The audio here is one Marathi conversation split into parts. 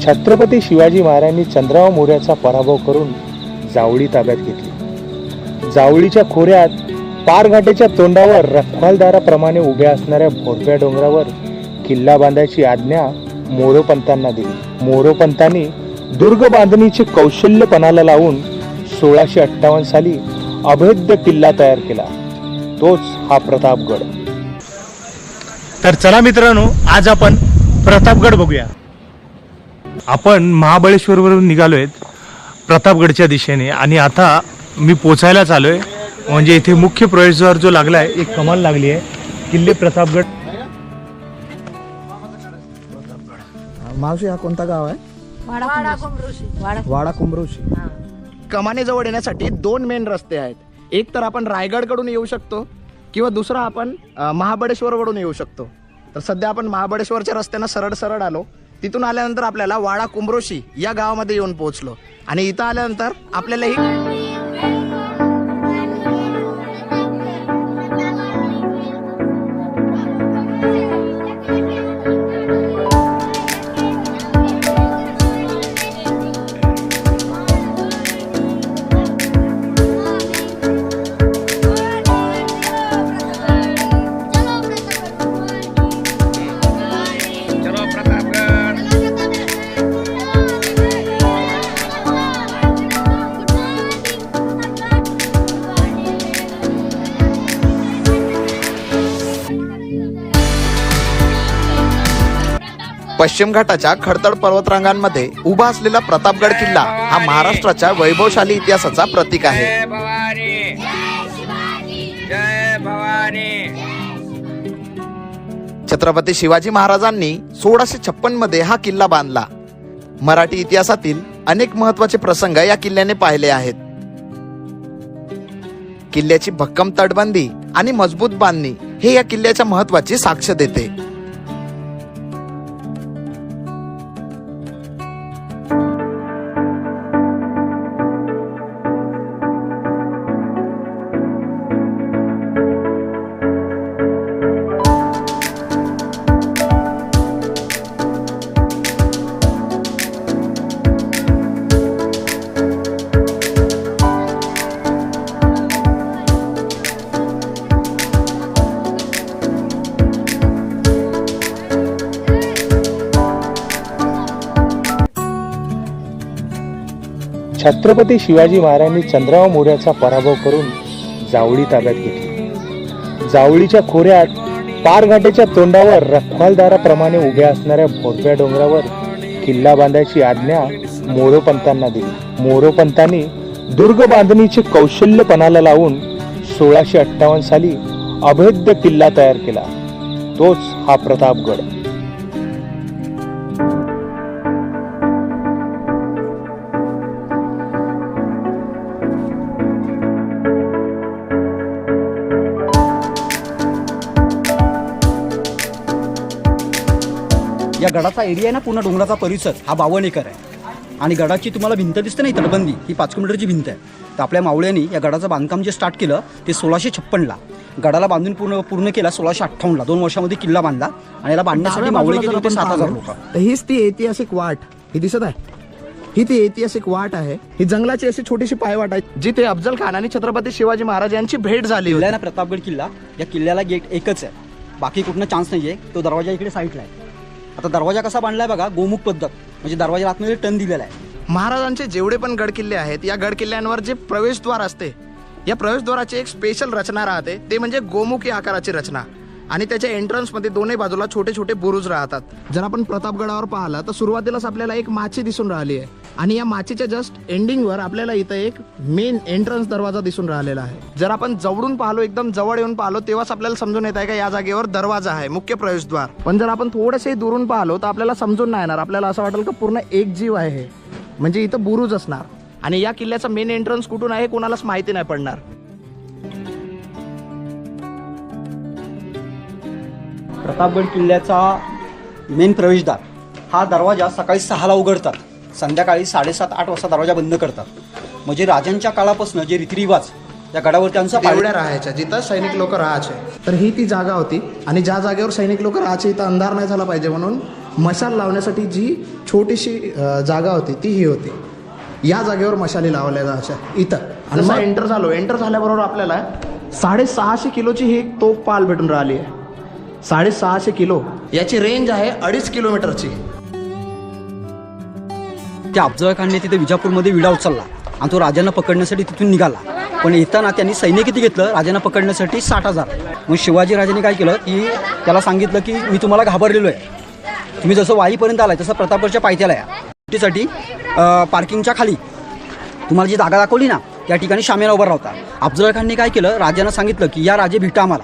छत्रपती शिवाजी महाराजांनी चंद्रराव मोर्याचा पराभव करून जावळी ताब्यात घेतली। जावळीच्या खोऱ्यात पारघाटेच्या तोंडावर रखवालदाराप्रमाणे उभ्या असणाऱ्या भोरप्या डोंगरावर किल्ला बांधायची आज्ञा मोरोपंतांना दिली। मोरोपंतांनी दुर्ग बांधणीचे कौशल्य पणाला लावून 1658 साली अभेद्य किल्ला तयार केला, तोच हा प्रतापगड। तर चला मित्रांनो, आज आपण प्रतापगड बघूया। आपण महाबळेश्वरवरून निघालोय प्रतापगडच्या दिशेने आणि आता मी पोचायलाच आलोय। म्हणजे इथे मुख्य प्रवेशद्वार जो लागलाय, एक कमाल लागली आहे, किल्ले प्रतापगड। मावशी, हा कोणता गाव आहे? वाडा कुंभृषी। कमानीजवळ येण्यासाठी दोन मेन रस्ते आहेत। एक तर आपण रायगडकडून येऊ शकतो किंवा दुसरा आपण महाबळेश्वरवरून येऊ शकतो। तर सध्या आपण महाबळेश्वरच्या रस्त्यानं सरळ सरळ आलो। तिथून आल्यानंतर आपल्याला वाडा कुंभृषी या गावामध्ये येऊन पोहोचलो आणि इथं आल्यानंतर आपल्याला ही पश्चिम घाटाच्या खडतर पर्वतरांगांमध्ये उभा असलेला प्रतापगड किल्ला हा महाराष्ट्राच्या वैभवशाली इतिहासाचा प्रतीक आहे। छत्रपती शिवाजी महाराजांनी 1656 मध्ये हा किल्ला बांधला। मराठी इतिहासातील अनेक महत्त्वाचे प्रसंग या किल्ल्याने पाहिले आहेत। किल्ल्याची भक्कम तटबंदी आणि मजबूत बांधणी हे या किल्ल्याच्या महत्त्वाची साक्ष देते। छत्रपती शिवाजी महाराजांनी चंद्रराव मोर्याचा पराभव करून जावळी ताब्यात घेतली। जावळीच्या खोऱ्यात पारघाटेच्या तोंडावर रखवालदाराप्रमाणे उभ्या असणाऱ्या भोरप्या डोंगरावर किल्ला बांधायची आज्ञा मोरोपंतांना दिली। मोरोपंतांनी दुर्ग बांधणीचे कौशल्य पणाला लावून 1658 साली अभेद्य किल्ला तयार केला, तोच हा प्रतापगड। या गडाचा एरिया आहे ना, पूर्ण डोंगराचा परिसर हा 52 एकर आहे आणि गडाची तुम्हाला भिंत दिसते नाही, तटबंदी ही 5 किलोमीटरची भिंत आहे। तर आपल्या मावळ्यांनी या गडाचं बांधकाम जे स्टार्ट केलं ते 1656ला, गडाला बांधून पूर्ण केला 1658ला। 2 वर्षामध्ये किल्ला बांधला आणि याला बांधण्यासाठी मावळे गेले होते 7000 लोक। तर हीच ती ऐतिहासिक वाट, ही दिसत आहे, ही ती ऐतिहासिक वाट आहे। ही जंगलाची अशी छोटीशी पायवाट आहे जिथे अफजल खान आणि छत्रपती शिवाजी महाराज यांची भेट झाली होती। ना प्रतापगड किल्ला, या किल्ल्याला गेट एकच आहे, बाकी कुठनं चान्स नाहीये। तो दरवाजा इकडे साईडला आहे। आता दरवाजा कसा बांधलाय बघा, गोमुख पद्धत, म्हणजे दरवाजा आतमध्ये टर्न दिलेला आहे। महाराजांचे जेवढे पण गड किल्ले आहेत, या गड किल्ल्यांवर जे प्रवेशद्वार असते, या प्रवेशद्वाराची एक स्पेशल रचना राहते, ते म्हणजे गोमुखी आकाराची रचना। आणि त्याच्या एंट्रन्स मध्ये दोन्ही बाजूला छोटे छोटे बुरुज राहतात। जर आपण प्रतापगडावर पाहिलं तर सुरुवातीलाच आपल्याला एक माची दिसून राहिली आहे आणि या माचीच्या जस्ट एंडिंग वर आपल्याला इथं एक मेन एंट्रन्स दरवाजा दिसून राहिलेला आहे। जर आपण जवळून पाहिलो, एकदम जवळ येऊन पाहिलो, तेव्हाच आपल्याला समजून येत आहे का या जागेवर दरवाजा आहे, मुख्य प्रवेशद्वार। पण जर आपण थोडेसे दुरून पाहिलो तर आपल्याला समजून नाही येणार, आपल्याला असं वाटेल की पूर्ण एक जीव आहे, म्हणजे इथं बुरुज असणार आणि या किल्ल्याचा मेन एंट्रन्स कुठून आहे कोणालाच माहिती नाही पडणार। प्रतापगड किल्ल्याचा मेन प्रवेशद्वार हा दरवाजा सकाळी 6ला उघडतात, संध्याकाळी 7:30-8 वाजता दरवाजा बंद करतात। म्हणजे राजांच्या काळापासून जे रीतिरिवाज त्या गडावर त्यांचा तेवढ्या राहायच्या जिथं सैनिक लोक राहायचे. तर ही ती जागा होती आणि ज्या जागेवर सैनिक लोक राहायचे इथं अंधार नाही झाला पाहिजे म्हणून मशाल लावण्यासाठी जी छोटीशी जागा होती ती ही होती. या जागेवर मशाली लावल्या जायच्या इथं. आणि मग एंटर झाल्याबरोबर आपल्याला 650 किलोची ही एक तोफ पाल भेटून राहिली आहे. 650 किलो याची रेंज आहे 2.5 किलोमीटरची. त्या अफजल खानने तिथे विजापूरमध्ये विडा उचलला आणि तो राजांना पकडण्यासाठी तिथून निघाला. पण येताना त्यांनी सैन्य किती घेतलं राजांना पकडण्यासाठी? 60,000. मग शिवाजी राजांनी काय केलं की त्याला सांगितलं की मी तुम्हाला घाबरलेलो आहे, तुम्ही जसं वाईपर्यंत आलाय तसं प्रतापगडच्या पायथ्याला या. साठी पार्किंगच्या खाली तुम्हाला जी जागा दाखवली ना त्या ठिकाणी शामियाना उभा होता. अफजल खानने काय केलं, राजांना सांगितलं की या राजे भेटा आम्हाला.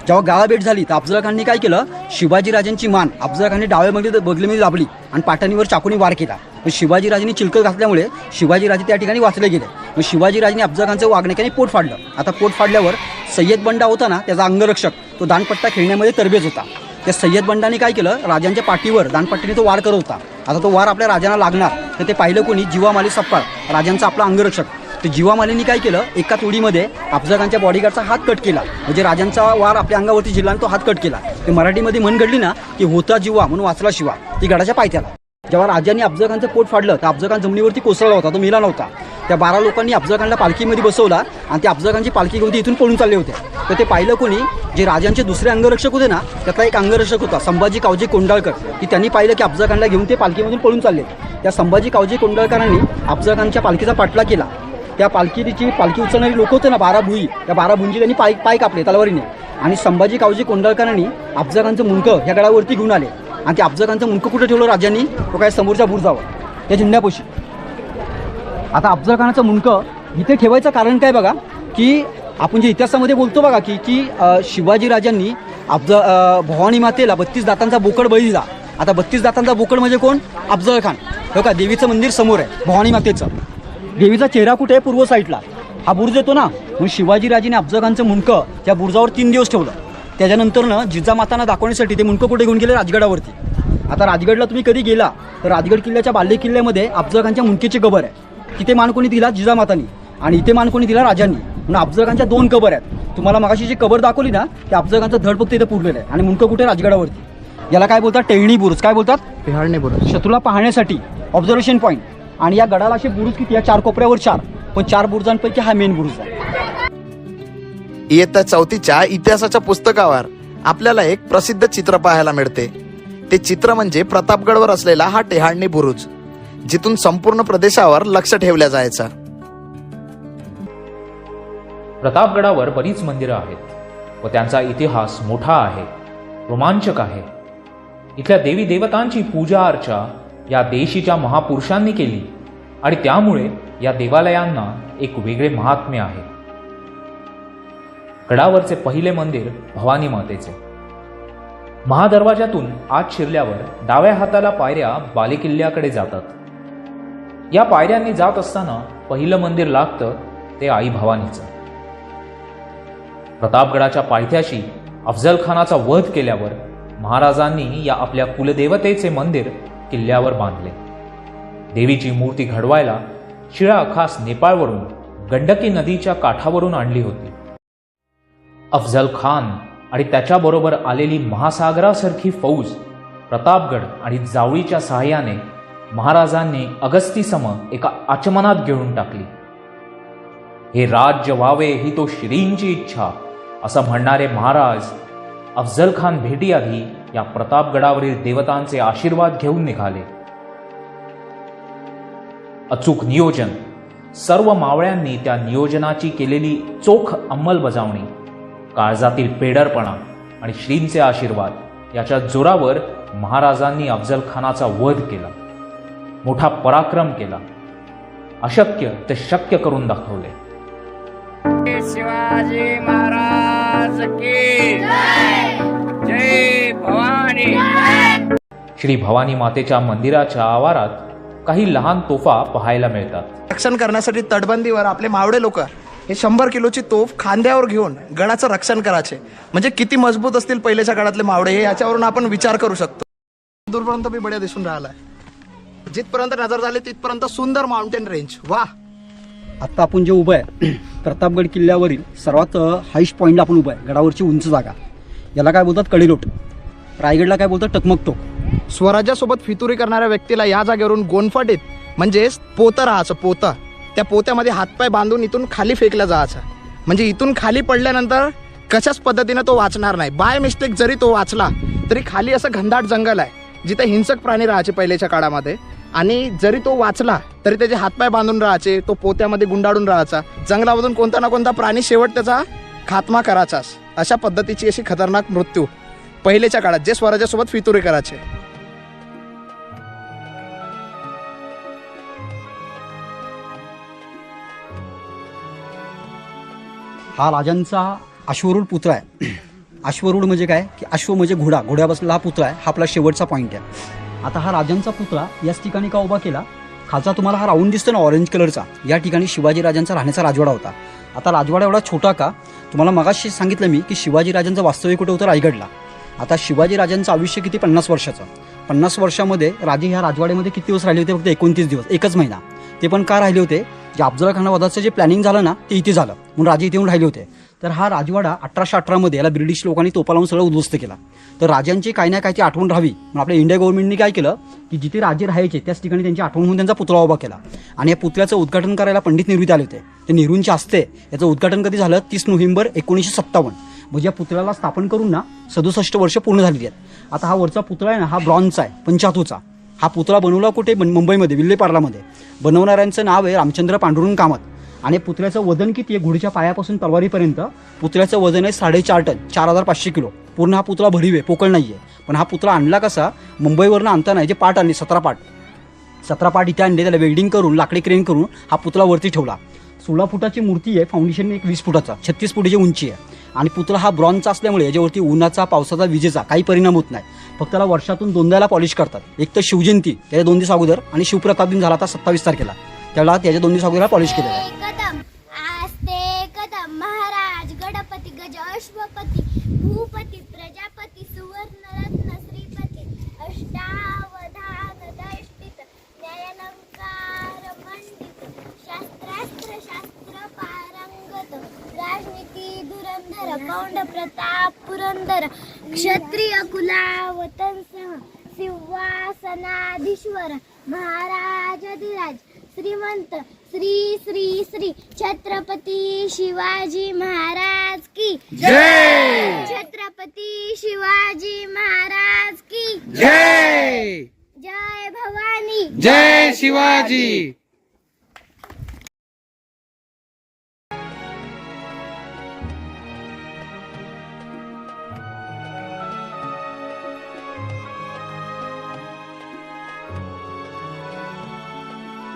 जेव्हा गाळा भेट झाली तर अफजल खानने काय केलं, शिवाजी राजांची मान अफजल खानने डाव्या बगलीमध्ये दाबली आणि पाठणीवर चाकूने वार केला. पण शिवाजी राजांनी चिलकत घातल्यामुळे शिवाजी राजे त्या ठिकाणी वाचले गेले. मग शिवाजी राजांनी अफजल खानचं वागण्याने पोट फाडलं. आता पोट फाडल्यावर सय्यद बंडा होता ना त्याचा अंगरक्षक, तो दानपट्टा खेळण्यामध्ये तरबेज होता. त्या सय्यद बंडाने काय केलं, राजांच्या पाठीवर दानपट्टीने तो वार करत होता. आता तो वार आपल्या राजांना लागणार तर ते पाहिलं कोणी, जीवामाली सप्पाळ राजांचा आपला अंगरक्षक. तर जीवामालींनी काय केलं, एका तोडीमध्ये अफजल खानच्या बॉडीगार्डचा हात कट केला. म्हणजे राजांचा वार आपल्या अंगावरती झिजला आणि तो हात कट केला. ते मराठीमध्ये म्हण घडली ना की होता जीवा म्हणून वाचला शिवा, ती गडाच्या पायथ्याला. जेव्हा राजांनी अफजल खानचं पोट फाडलं तर अफजल खान जमिनीवरती कोसळला होता, तो मेला नव्हता. त्या 12 लोकांनी अफजल खानला पालखीमध्ये बसवला आणि ते अफजल खानची पालखी घेऊन इथून पळून चालले होते. तर ते पाहिलं कोणी, जे राजांचे दुसरे अंगरक्षक होते ना त्यातला एक अंगरक्षक होता संभाजी कावजी कोंडाळकर, की त्यांनी पाहिलं की अफजल खानला घेऊन ते पालखीमधून पळून चालले. त्या संभाजी कावजी कोंडाळकरांनी अफजल खानच्या पालखीचा पाठला केला. त्या पालखी उचलणारी लोक होते ना 12 भुई, त्या 12 भुंजी त्यांनी पाय कापले तलवारीने. आणि संभाजी कावजी कोंडाळकरांनी अफजल खानचं मुंडकं ह्या गडावरती घेऊन आले. आणि ते अफजल खानचं मुंडकं कुठे ठेवलं राजांनी, तो काय समोरच्या बुरुजावर त्या जिन्यापोशी. आता अफजल खानाचं मुंडकं इथे ठेवायचं कारण काय बघा, की आपण जे इतिहासामध्ये बोलतो बघा की शिवाजी राजांनी भवानी मातेला 32 दातांचा बोकड बळी दिला. आता 32 दातांचा बोकड म्हणजे कोण, अफजल खान. हो का, देवीचं मंदिर समोर आहे भवानी मातेचं. देवीचा चेहरा कुठे आहे, पूर्व साईडला हा बुरुज येतो ना. म्हणून शिवाजी राजेने अफजल खानचं मुंडकं त्या बुरुजावर 3 दिवस ठेवलं. त्याच्यानंतरनं जिजामातांना दाखवण्यासाठी ते मुंडकं कुठे घेऊन गेले, राजगडावरती. आता राजगडला तुम्ही कधी गेला तर राजगड किल्ल्याच्या बाल्य किल्ल्यामध्ये अफजल खानच्या मुंडकीची कबर आहे. तिथे मान कोणी दिला, जिजामातांनी. आणि इथे मान कोणी दिला, राजांनी. म्हणून अफजल खानच्या 2 कबर आहेत. तुम्हाला मगाशी जी कबर दाखवली ना त्या अफजल खानचं धड फक्त इथे पुरलेलं आहे आणि मुंडकं कुठे, राजगडावरती. याला काय बोलतात, टेहळणी बुरुज. काय बोलतात, टेहळणी बुरुज. शत्रूला पाहण्यासाठी ऑब्झर्वेशन पॉईंट. आणि या गडाला असे बुरुज किती, या 4 कोपऱ्यावर 4, पण 4 बुरुजांपैकी हा मेन बुरुज आहे. इयत्ता 4थीच्या इतिहासाच्या पुस्तकावर आपल्याला एक प्रसिद्ध चित्र पाहायला मिळते. ते चित्र म्हणजे प्रतापगडवर असलेला हा टेहाळणी बुरुज, जिथून संपूर्ण प्रदेशावर लक्ष ठेवल्या जायचं. प्रतापगडावर बरीच मंदिरं आहेत व त्यांचा इतिहास मोठा आहे, रोमांचक आहे. इथल्या देवी देवतांची पूजा अर्चा या देशीच्या महापुरुषांनी केली आणि त्यामुळे या देवालयांना एक वेगळे महात्म्य आहे. गडावरचे पहिले मंदिर भवानी मातेचे. महादरवाजातून आत शिरल्यावर डाव्या हाताला पायऱ्या बालेकिल्ल्याकडे जातात. या पायऱ्यांनी जात असताना पहिलं मंदिर लागतं ते आई भवानीचं. प्रतापगडाच्या पायथ्याशी अफजल खानाचा वध केल्यावर महाराजांनी या आपल्या कुलदेवतेचे मंदिर किल्ल्यावर बांधले. देवीची मूर्ती घडवायला शिळा खास नेपाळवरून गंडकी नदीच्या काठावरून आणली होती. अफजल खान आणि त्याच्याबरोबर आलेली महासागरासारखी फौज प्रतापगड आणि जावळीच्या सहाय्याने महाराजांनी अगस्तीसम एका आचमनात घेऊन टाकली. हे राज्य व्हावे ही तो श्रींची इच्छा असं म्हणणारे महाराज अफजल खान भेटीआधी या प्रतापगडावरील देवतांचे आशीर्वाद घेऊन निघाले. अचूक नियोजन, सर्व मावळ्यांनी त्या नियोजनाची केलेली चोख अंमलबजावणी, काळजातील पेडरपणा आणि श्रींचे आशीर्वाद याच्या जोरावर महाराजांनी अफजल खानाचा वध केला. मोठा पराक्रम केला. अशक्य ते शक्य करून दाखवले. शिवाजी महाराज की जय भवानी. श्री भवानी मातेच्या मंदिराच्या आवारात काही लहान तोफा पाहायला मिळतात. रक्षण करण्यासाठी तटबंदीवर आपले मावळे लोक हे 100 किलोची तोफ खांद्यावर घेऊन गडाचं रक्षण करायचे. म्हणजे किती मजबूत असतील पहिल्याच्या काळातले मावळे हे याच्यावरून आपण विचार करू शकतो. दूरपर्यंत बी बढिया दिसून राहिलाय. जिथपर्यंत नजर झाली तिथपर्यंत सुंदर माउंटेन रेंज. वा. आत्ता आपण जे उभं आहे प्रतापगड किल्ल्यावरील सर्वात हाईस्ट पॉईंटला आपण उभं आहे, गडावरची उंच जागा. याला काय बोलतात कडेलोट. रायगडला काय बोलतात टकमक टोक. स्वराज्यासोबत फितुरी करणाऱ्या व्यक्तीला या जागेवरून गोनफाटीत म्हणजेच पोतं राहायचं. पोतं, त्या पोत्यामध्ये हातपाय बांधून इथून खाली फेकलं जायचं. म्हणजे इथून खाली पडल्यानंतर कशाच पद्धतीनं तो वाचणार नाही. बाय मिस्टेक जरी तो वाचला तरी खाली असं घनदाट जंगल आहे जिथे हिंसक प्राणी राहायचे पहिल्याच्या काळामध्ये. आणि जरी तो वाचला तरी त्याचे हातपाय बांधून राहायचे, तो पोत्यामध्ये गुंडाळून राहायचा. जंगलामधून कोणता ना कोणता प्राणी शेवट त्याचा खात्मा करायचाच. अशा पद्धतीची अशी खतरनाक मृत्यू पहिलेच्या काळात जे स्वराज्यासोबत फितुरी करायचे. हा राजांचा अश्वरूढ पुतळा आहे. अश्वरूढ म्हणजे काय की अश्व म्हणजे घोडा, घोड्या बसलेला हा पुतळा आहे. हा आपला शेवटचा पॉईंट आहे. आता हा राजांचा पुतळा याच ठिकाणी का उभा केला. खालचा तुम्हाला हा राऊंड दिसतो ना ऑरेंज कलरचा, या ठिकाणी शिवाजी राजांचा राहण्याचा राजवाडा होता. आता राजवाडा एवढा छोटा का, तुम्हाला मगाशी सांगितलं मी की शिवाजी राजांचं वास्तव्य कुठे होतं, रायगडला. आता शिवाजी राजांचं आयुष्य किती, 50 वर्षाचं. 50 वर्षामध्ये राजे ह्या राजवाड्यामध्ये किती दिवस राहिले होते, फक्त 29 दिवस, एकच महिना. ते पण का राहिले होते, जे अफजल खान वधाचं जे प्लॅनिंग झालं ना ते इथे झालं म्हणून राजे इथे येऊन राहिले होते. तर हा राजवाडा 1818 याला ब्रिटिश लोकांनी तोफा लावून सगळं उद्ध्वस्त केला. तर राजांची काही ना काही आठवण राहावी म्हणून आपल्या इंडिया गव्हर्नमेंटने काय केलं की जिथे राजे राहायचे त्याच ठिकाणी त्यांची आठवण म्हणून त्यांचा पुतळा उभा केला. आणि या पुतळ्याचं उद्घाटन करायला पंडित नेहरू आले होते. ते नेहरूंच्या हस्ते याचं उद्घाटन कधी झालं, 30 नोव्हेंबर 1957. म्हणजे या पुतळ्याला स्थापन करून ना 67 वर्ष पूर्ण झालेली आहेत. आता हा वरचा पुतळा आहे ना, हा ब्रॉन्झचा आहे, पंचधातूचा. हा पुतळा बनवला कुठे, मुंबईमध्ये, विल्हेपार्लामध्ये. बनवणाऱ्यांचं नाव आहे रामचंद्र पांडुरंग कामत. आणि पुतळ्याचं वजन किती आहे, घोडीच्या पायापासून तलवारीपर्यंत पुतळ्याचं वजन आहे 4.5 टन, 4500 किलो. पूर्ण हा पुतळा भरीव आहे, पोकळ नाही आहे. पण हा पुतळा आणला कसा, मुंबईवरनं आणताना जे पाट आणले 17 पाट इथे आणले, त्याला वेल्डिंग करून लाकडी क्रेन करून हा पुतळा वरती ठेवला. 16 फुटाची मूर्ती आहे, फाउंडेशन एक 20 फुटाचा, 36 फुटाची उंची आहे. आणि पुतळा हा ब्रॉन्झचा असल्यामुळे याच्यावरती उन्हाचा, पावसाचा, विजेचा काही परिणाम होत नाही. फक्त त्याला वर्षातून 2दा पॉलिश करतात. एक तर शिवजयंती त्याच्या 2 दिवस अगोदर, आणि शिवप्रताप दिन झाला आता 27 तारखेला, त्याला त्याच्या 2 दिवस अगोदर पॉलिश केलेलं आहे. कदम आस्ते कदम महाराज गणपती गज अश्वपती भूपती प्रजापती सुवर्ण रत्न श्रीपती अष्टावधान दष्टित न्यायालंकार मंडित शास्त्रास्त्र शास्त्र पारंगत राजनीती धुरंधर पौंड प्रताप पुरंदर क्षत्रिय कुलावतंसह सिंहासनाधीश्वर महाराजाधिराज श्रीमंत श्री श्री श्री छत्रपती शिवाजी महाराज की जय. छत्रपती शिवाजी महाराज की जय. जय भवानी, जय शिवाजी.